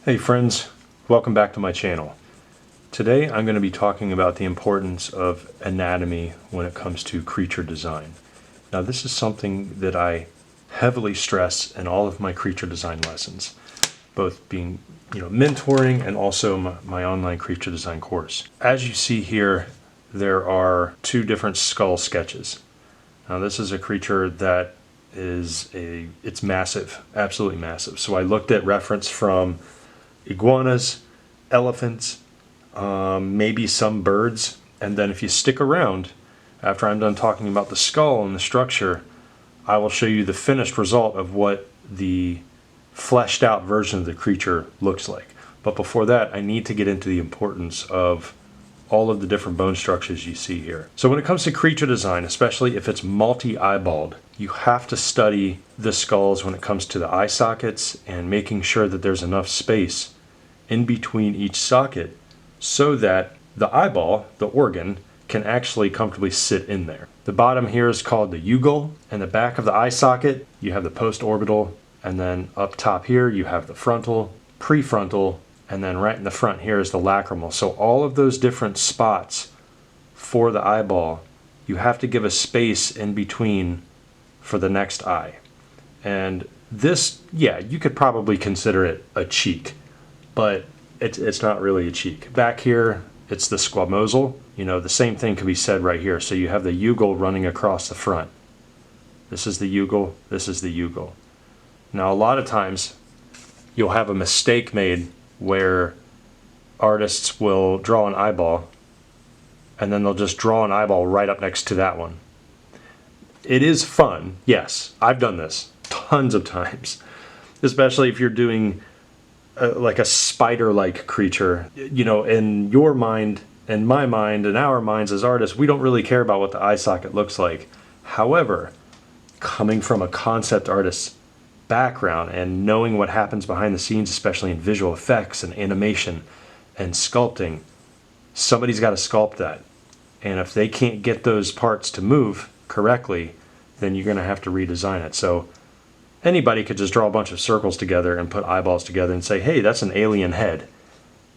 Hey friends, welcome back to my channel. Today I'm going to be talking about the importance of anatomy when it comes to creature design. Now this is something that I heavily stress in all of my creature design lessons, both being mentoring and also my online creature design course. As you see here, there are two different skull sketches. Now this is a creature that it's massive, absolutely massive. So I looked at reference from iguanas, elephants, maybe some birds, and then if you stick around, after I'm done talking about the skull and the structure, I will show you the finished result of what the fleshed out version of the creature looks like. But before that, I need to get into the importance of all of the different bone structures you see here. So when it comes to creature design, especially if it's multi-eyeballed, you have to study the skulls when it comes to the eye sockets and making sure that there's enough space in between each socket so that the eyeball, the organ, can actually comfortably sit in there. The bottom here is called the ugal, and the back of the eye socket, you have the postorbital, and then up top here you have the frontal, prefrontal, and then right in the front here is the lacrimal. So all of those different spots for the eyeball, you have to give a space in between for the next eye. And this, yeah, you could probably consider it a cheek, but it's not really a cheek. Back here, it's the squamosal. The same thing can be said right here. So you have the ugal running across the front. This is the ugal, this is the ugal. Now a lot of times you'll have a mistake made where artists will draw an eyeball and then they'll just draw an eyeball right up next to that one. It is fun, yes, I've done this tons of times, especially if you're doing like a spider-like creature. In your mind, in my mind, in our minds as artists, we don't really care about what the eye socket looks like. However, coming from a concept artist's background and knowing what happens behind the scenes, especially in visual effects and animation and sculpting, somebody's got to sculpt that. And if they can't get those parts to move correctly, then you're going to have to redesign it. So anybody could just draw a bunch of circles together and put eyeballs together and say, hey, that's an alien head.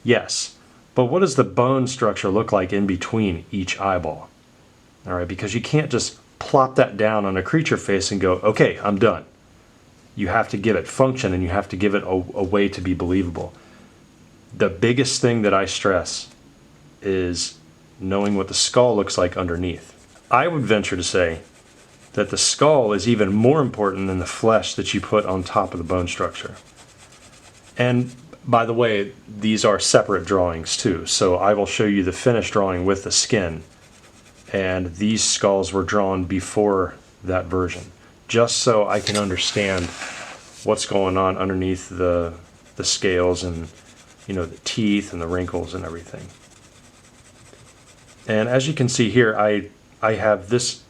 Yes, but what does the bone structure look like in between each eyeball? All right, because you can't just plop that down on a creature face and go, okay, I'm done. You have to give it function and you have to give it a way to be believable. The biggest thing that I stress is knowing what the skull looks like underneath. I would venture to say that the skull is even more important than the flesh that you put on top of the bone structure. And by the way, these are separate drawings too. So I will show you the finished drawing with the skin. And these skulls were drawn before that version, just so I can understand what's going on underneath the scales and the teeth and the wrinkles and everything. And as you can see here, I have this,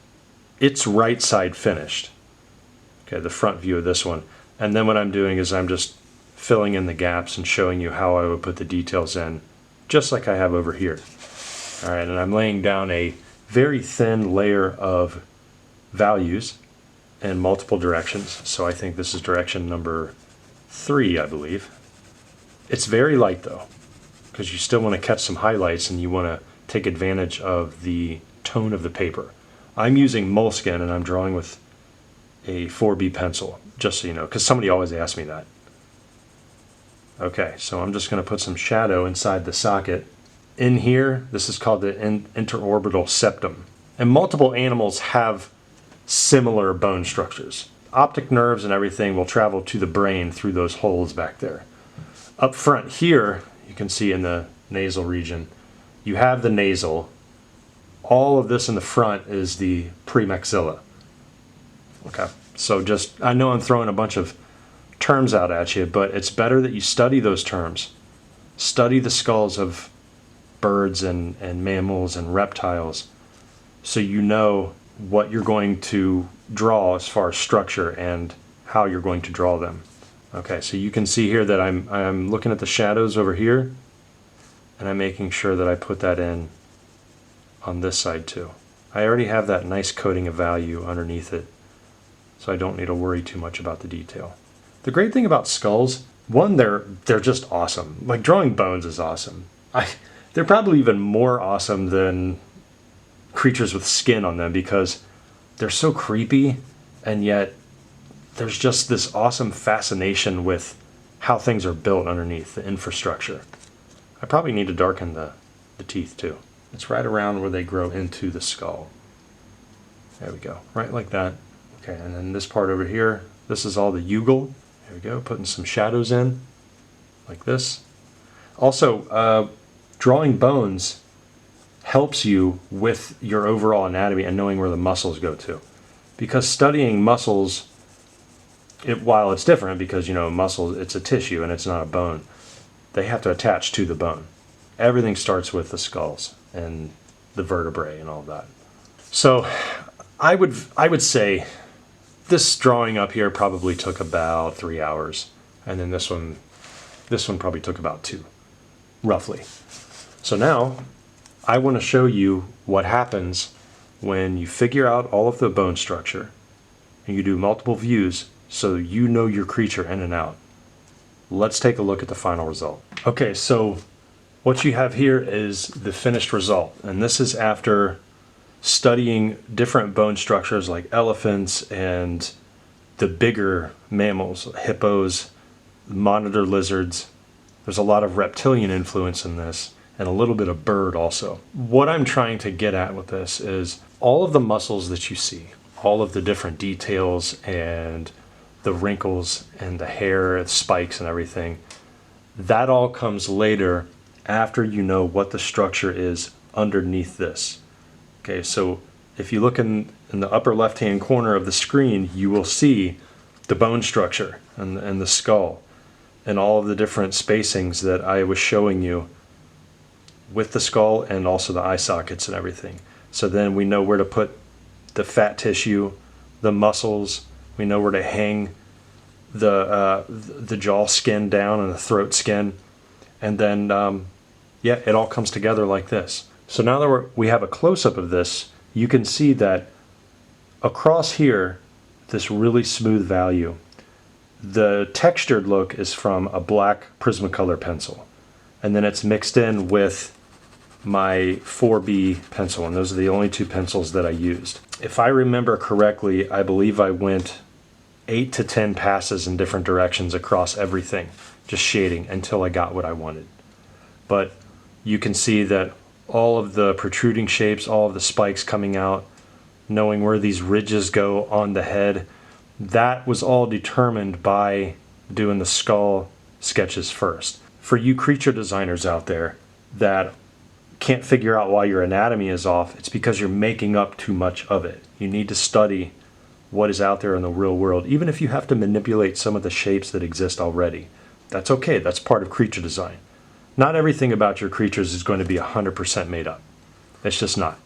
it's right side finished. Okay, the front view of this one. And then what I'm doing is I'm just filling in the gaps and showing you how I would put the details in, just like I have over here. All right, and I'm laying down a very thin layer of values in multiple directions. So I think this is direction number 3, I believe. It's very light though, because you still want to catch some highlights and you want to take advantage of the tone of the paper. I'm using moleskin and I'm drawing with a 4B pencil, just so you know, because somebody always asks me that. Okay, so I'm just going to put some shadow inside the socket. In here, this is called the interorbital septum. And multiple animals have similar bone structures. Optic nerves and everything will travel to the brain through those holes back there. Up front here, you can see in the nasal region, you have the nasal. All of this in the front is the premaxilla. Okay, so just, I know I'm throwing a bunch of terms out at you, but it's better that you study those terms. Study the skulls of birds and mammals and reptiles so you know what you're going to draw as far as structure and how you're going to draw them. Okay, so you can see here that I'm looking at the shadows over here and I'm making sure that I put that in on this side too. I already have that nice coating of value underneath it, so I don't need to worry too much about the detail. The great thing about skulls One, they're just awesome. Like drawing bones is awesome. They're probably even more awesome than creatures with skin on them because they're so creepy, and yet there's just this awesome fascination with how things are built underneath, the infrastructure. I probably need to darken the teeth too. It's right around where they grow into the skull. There we go, right like that. Okay, and then this part over here, this is all the Ugle. There we go, putting some shadows in, like this. Also, drawing bones helps you with your overall anatomy and knowing where the muscles go to. Because studying muscles, while it's different because, you know, muscles, it's a tissue and it's not a bone, they have to attach to the bone. Everything starts with the skulls and the vertebrae and all that. So I would say this drawing up here probably took about 3 hours, and then this one probably took about 2, roughly. So now I want to show you what happens when you figure out all of the bone structure and you do multiple views so you know your creature in and out. Let's take a look at the final result. Okay, so what you have here is the finished result, and this is after studying different bone structures like elephants and the bigger mammals, hippos, monitor lizards. There's a lot of reptilian influence in this and a little bit of bird also. What I'm trying to get at with this is all of the muscles that you see, all of the different details and the wrinkles and the hair, the spikes and everything, that all comes later after you know what the structure is underneath this. Okay, so if you look in the upper left-hand corner of the screen, you will see the bone structure and the skull and all of the different spacings that I was showing you with the skull and also the eye sockets and everything. So then we know where to put the fat tissue, the muscles, we know where to hang the jaw skin down and the throat skin, and then yeah, it all comes together like this. So now that we have a close-up of this, you can see that across here, this really smooth value, the textured look is from a black Prismacolor pencil, and then it's mixed in with my 4B pencil, and those are the only 2 pencils that I used. If I remember correctly, I believe I went 8 to 10 passes in different directions across everything, just shading until I got what I wanted. But you can see that all of the protruding shapes, all of the spikes coming out, knowing where these ridges go on the head, that was all determined by doing the skull sketches first. For you creature designers out there that can't figure out why your anatomy is off, it's because you're making up too much of it. You need to study what is out there in the real world, even if you have to manipulate some of the shapes that exist already. That's okay, that's part of creature design. Not everything about your creatures is going to be 100% made up. It's just not.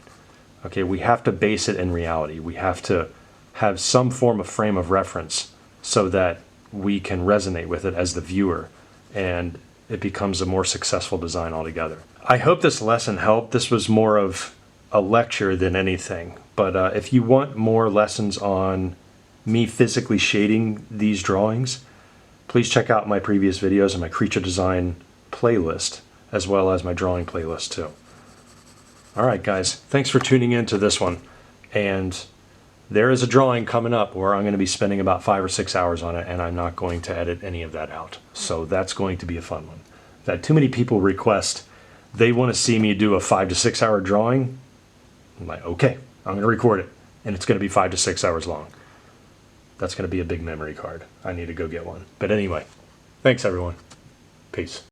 Okay, we have to base it in reality. We have to have some form of frame of reference so that we can resonate with it as the viewer and it becomes a more successful design altogether. I hope this lesson helped. This was more of a lecture than anything, but if you want more lessons on me physically shading these drawings, please check out my previous videos and my creature design playlist, as well as my drawing playlist too. Alright guys, thanks for tuning in to this one, and there is a drawing coming up where I'm going to be spending about 5 or 6 hours on it, and I'm not going to edit any of that out, so that's going to be a fun one. I've had too many people request they want to see me do a 5 to 6 hour drawing. I'm like, okay, I'm going to record it, and it's going to be 5 to 6 hours long. That's going to be a big memory card. I need to go get one. But anyway, thanks everyone. Peace.